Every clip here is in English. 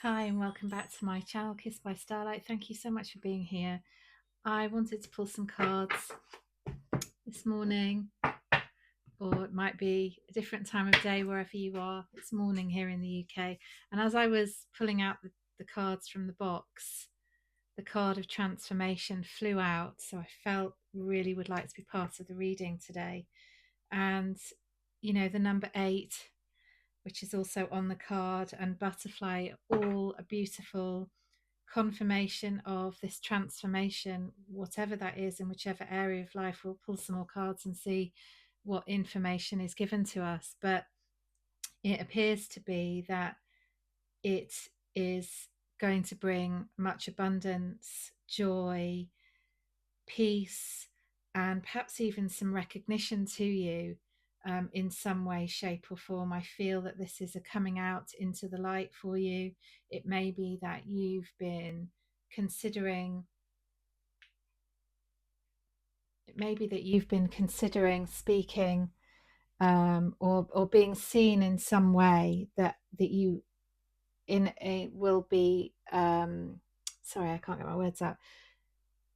Hi, and welcome back to my channel, Kissed by Starlight. Thank you so much for being here. I wanted to pull some cards this morning, or it might be a different time of day wherever you are. It's morning here in the UK. And as I was pulling out the cards from the box, the card of transformation flew out. So I felt really would like to be part of the reading today. And, the number 8, which is also on the card, and butterfly, all a beautiful confirmation of this transformation, whatever that is, in whichever area of life. We'll pull some more cards and see what information is given to us. But it appears to be that it is going to bring much abundance, joy, peace, and perhaps even some recognition to you in some way, shape, or form. I feel that this is a coming out into the light for you. It may be that you've been considering, speaking, or being seen in some way that you in a will be sorry, I can't get my words out,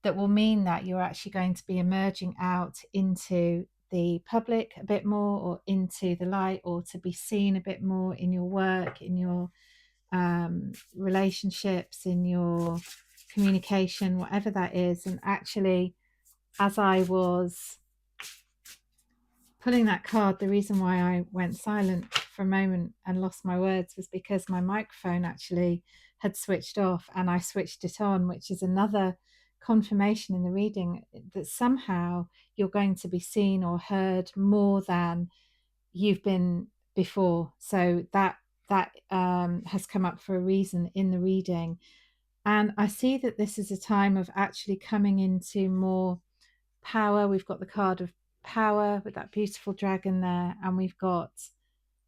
that will mean that you're actually going to be emerging out into the public a bit more, or into the light, or to be seen a bit more in your work, in your relationships, in your communication, whatever that is. And actually, as I was pulling that card, the reason why I went silent for a moment and lost my words was because my microphone actually had switched off and I switched it on, which is another confirmation in the reading that somehow you're going to be seen or heard more than you've been before. So that has come up for a reason in the reading. And I see that this is a time of actually coming into more power. We've got the card of power with that beautiful dragon there, and we've got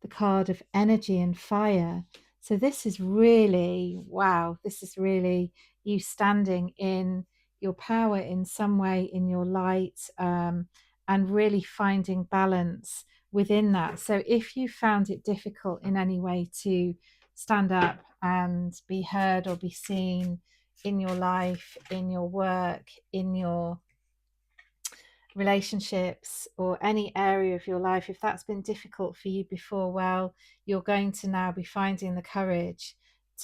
the card of energy and fire. So this is really, wow, this is really you standing in your power in some way, in your light, and really finding balance within that. So if you found it difficult in any way to stand up and be heard or be seen in your life, in your work, in your relationships, or any area of your life, if that's been difficult for you before, well, you're going to now be finding the courage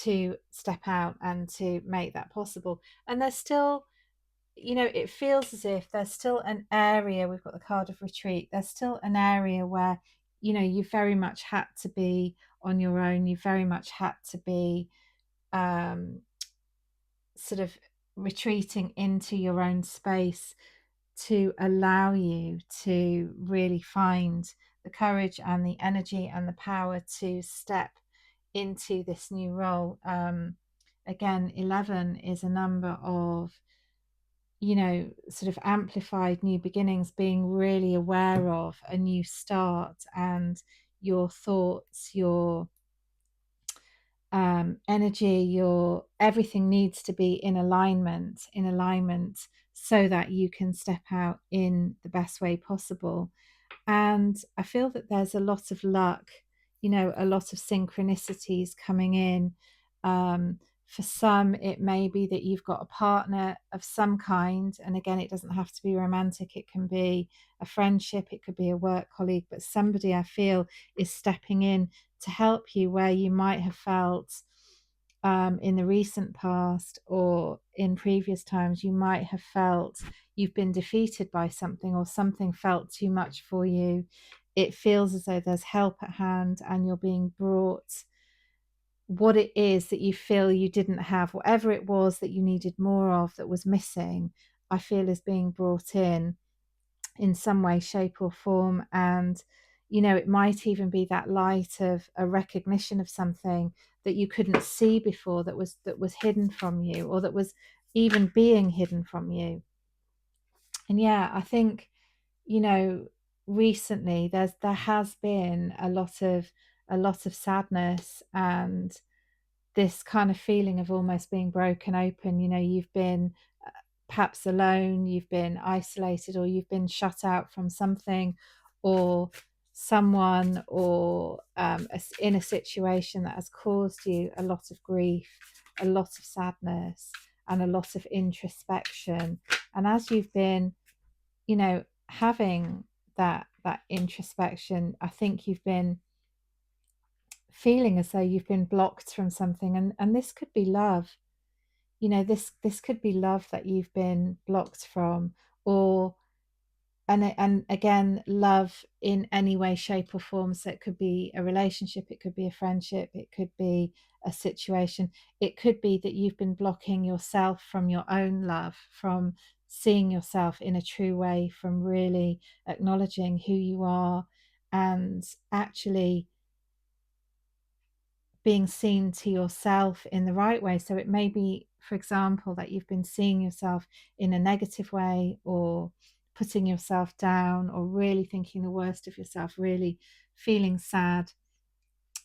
to step out and to make that possible. And there's still, it feels as if there's still an area, we've got the card of retreat, there's still an area where, you very much had to be on your own, you very much had to be sort of retreating into your own space to allow you to really find the courage and the energy and the power to step into this new role. Again, 11 is a number of, sort of amplified new beginnings, being really aware of a new start, and your thoughts, your energy, your everything needs to be in alignment so that you can step out in the best way possible. And I feel that there's a lot of luck, a lot of synchronicities coming in. For some, it may be that you've got a partner of some kind. And again, it doesn't have to be romantic, it can be a friendship, it could be a work colleague, but somebody I feel is stepping in to help you where you might have felt in the recent past, or in previous times, you might have felt you've been defeated by something, or something felt too much for you. It feels as though there's help at hand and you're being brought what it is that you feel you didn't have, whatever it was that you needed more of that was missing, I feel is being brought in some way, shape, or form. And it might even be that light of a recognition of something that you couldn't see before, that was hidden from you, or that was even being hidden from you. And yeah, I think, recently there has been a lot of sadness, and this kind of feeling of almost being broken open. You've been perhaps alone, you've been isolated, or you've been shut out from something, or someone or in a situation that has caused you a lot of grief, a lot of sadness, and a lot of introspection. And as you've been, having that introspection, I think you've been feeling as though you've been blocked from something, and this could be love. This could be love that you've been blocked from, or and again, love in any way, shape, or form. So it could be a relationship, it could be a friendship, it could be a situation. It could be that you've been blocking yourself from your own love, from seeing yourself in a true way, from really acknowledging who you are, and actually being seen to yourself in the right way. So it may be, for example, that you've been seeing yourself in a negative way, or putting yourself down, or really thinking the worst of yourself, really feeling sad,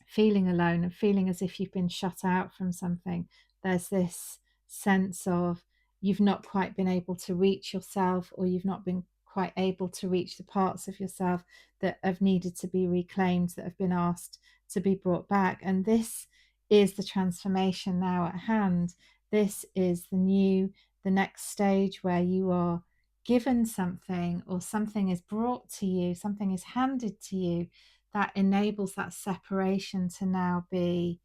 feeling alone, and feeling as if you've been shut out from something. There's this sense of you've not quite been able to reach yourself, or you've not been quite able to reach the parts of yourself that have needed to be reclaimed, that have been asked to be brought back. And this is the transformation now at hand. This is the next stage where you are given something, or something is brought to you, something is handed to you, that enables that separation to now be,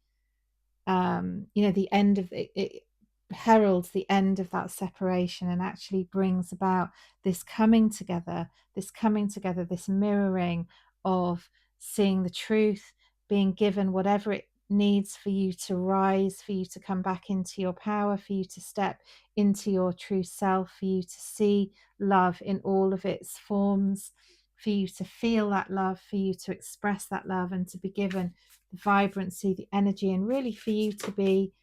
the end of it heralds the end of that separation, and actually brings about this coming together, this mirroring of seeing the truth, being given whatever it needs for you to rise, for you to come back into your power, for you to step into your true self, for you to see love in all of its forms, for you to feel that love, for you to express that love, and to be given the vibrancy, the energy, and really for you to be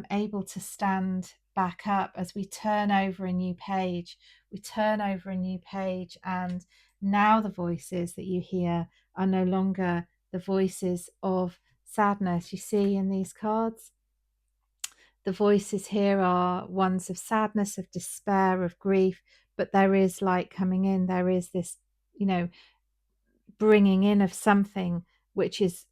able to stand back up as we turn over a new page. We turn over a new page, and now the voices that you hear are no longer the voices of sadness. You see in these cards, the voices here are ones of sadness, of despair, of grief, but there is light coming in. There is this, bringing in of something which is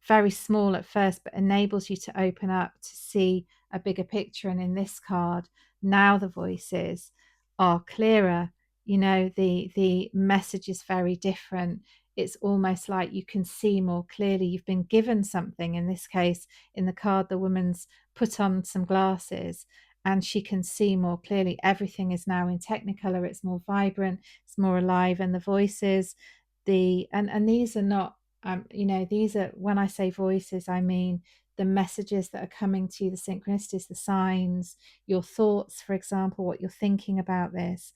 very small at first, but enables you to open up to see a bigger picture. And in this card, now the voices are clearer. The message is very different. It's almost like you can see more clearly. You've been given something. In this case, in the card, the woman's put on some glasses and she can see more clearly. Everything is now in technicolor. It's more vibrant, it's more alive. And the voices, and these are not, these are, when I say voices, I mean the messages that are coming to you, the synchronicities, the signs, your thoughts, for example, what you're thinking about this.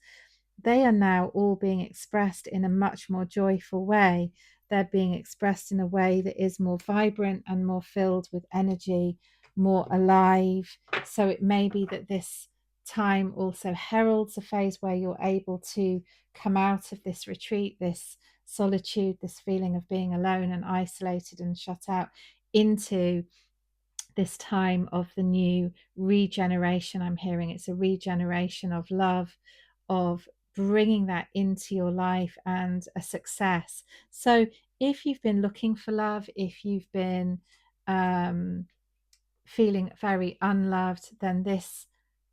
They are now all being expressed in a much more joyful way. They're being expressed in a way that is more vibrant and more filled with energy, more alive. So it may be that this time also heralds a phase where you're able to come out of this retreat, this solitude, this feeling of being alone and isolated and shut out, into this time of the new regeneration. I'm hearing it's a regeneration of love, of bringing that into your life, and a success. So if you've been looking for love, if you've been um, feeling very unloved, then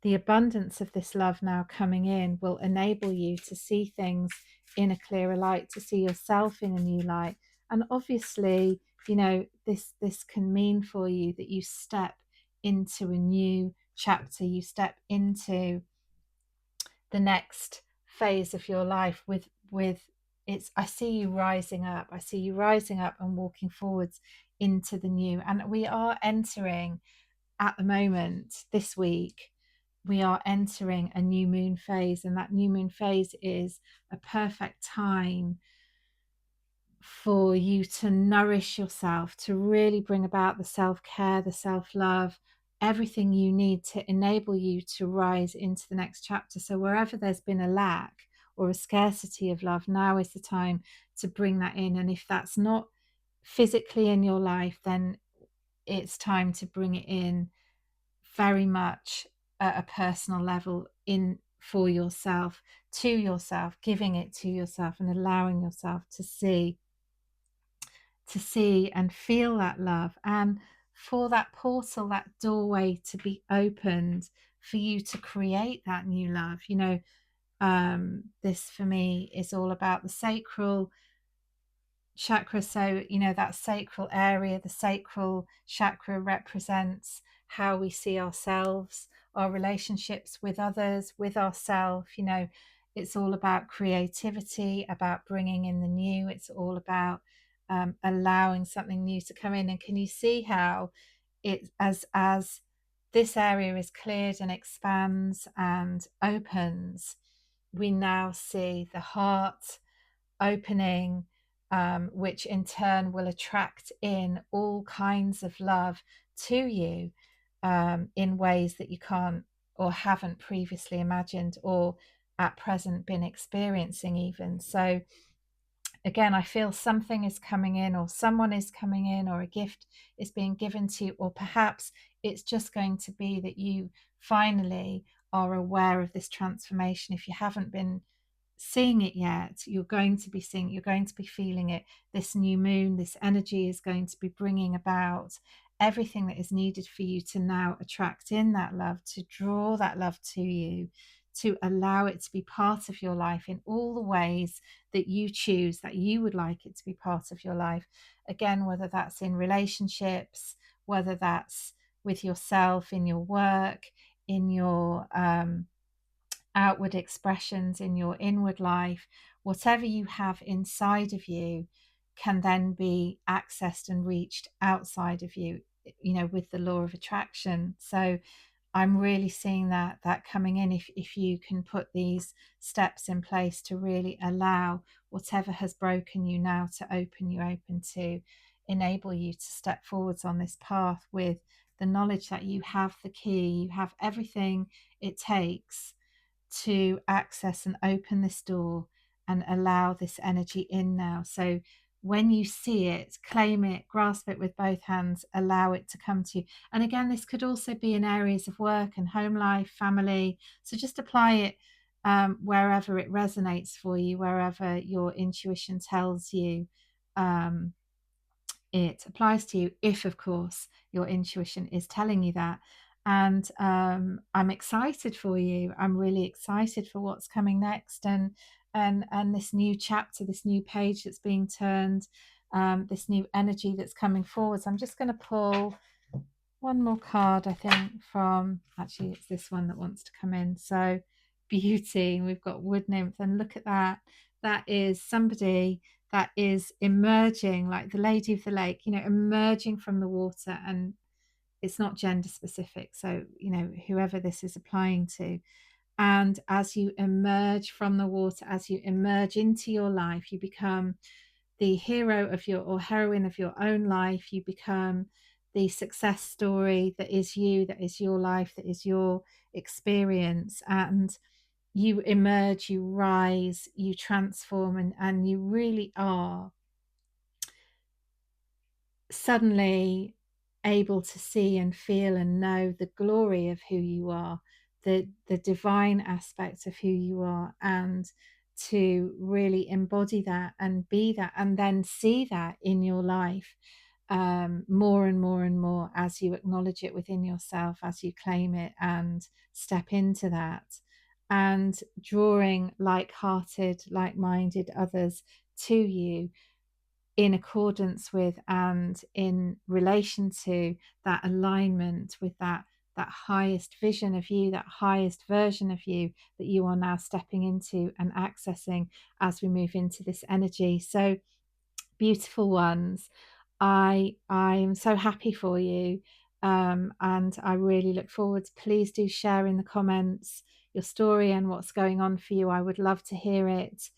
the abundance of this love now coming in will enable you to see things in a clearer light, to see yourself in a new light. And obviously, this can mean for you that you step into a new chapter, you step into the next phase of your life with it's I see you rising up. I see you rising up and walking forwards into the new. And we are entering, at the moment, this week, we are entering a new moon phase, and that new moon phase is a perfect time for you to nourish yourself, to really bring about the self-care, the self-love, everything you need to enable you to rise into the next chapter. So wherever there's been a lack or a scarcity of love, now is the time to bring that in. And if that's not physically in your life, then it's time to bring it in very much at a personal level, in for yourself, to yourself, giving it to yourself and allowing yourself to see and feel that love, and for that portal, that doorway to be opened for you to create that new love. This for me is all about the sacral chakra. So, that sacral area, the sacral chakra represents how we see ourselves, our relationships with others, with ourselves. It's all about creativity, about bringing in the new. It's all about allowing something new to come in. And can you see how it, as this area is cleared and expands and opens, we now see the heart opening, which in turn will attract in all kinds of love to you, in ways that you can't or haven't previously imagined or at present been experiencing, even. So, again, I feel something is coming in, or someone is coming in, or a gift is being given to you, or perhaps it's just going to be that you finally are aware of this transformation. If you haven't been seeing it yet, you're going to be seeing it, you're going to be feeling it. This new moon, this energy is going to be bringing about everything that is needed for you to now attract in that love, to draw that love to you, to allow it to be part of your life in all the ways that you choose, that you would like it to be part of your life. Again, whether that's in relationships, whether that's with yourself, in your work, in your outward expressions, in your inward life, whatever you have inside of you can then be accessed and reached outside of you, with the law of attraction. So I'm really seeing that coming in, if you can put these steps in place to really allow whatever has broken you now to open to enable you to step forwards on this path with the knowledge that you have the key, you have everything it takes to access and open this door and allow this energy in now. So when you see it, claim it, grasp it with both hands, allow it to come to you. And again, this could also be in areas of work and home life, family. So just apply it wherever it resonates for you, wherever your intuition tells you um, it applies to you, if of course your intuition is telling you that. And I'm excited for you. I'm really excited for what's coming next, and this new chapter, this new page that's being turned, this new energy that's coming forwards. I'm just going to pull one more card, I think, from, actually it's this one that wants to come in. So beauty, and we've got wood nymph, and look at that. That is somebody that is emerging, like the lady of the lake, emerging from the water. And it's not gender specific, so whoever this is applying to. And as you emerge from the water, as you emerge into your life, you become the hero of your, or heroine of your own life. You become the success story that is you, that is your life, that is your experience. And you emerge, you rise, you transform, and you really are suddenly able to see and feel and know the glory of who you are, the divine aspects of who you are, and to really embody that and be that, and then see that in your life, more and more and more, as you acknowledge it within yourself, as you claim it and step into that, and drawing like-hearted, like-minded others to you in accordance with and in relation to that alignment with that highest vision of you, that highest version of you that you are now stepping into and accessing as we move into this energy. So beautiful ones, I'm so happy for you, and I really look forward. Please do share in the comments your story and what's going on for you. I would love to hear it.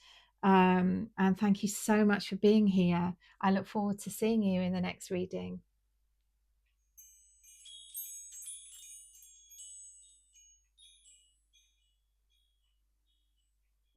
And thank you so much for being here. I look forward to seeing you in the next reading.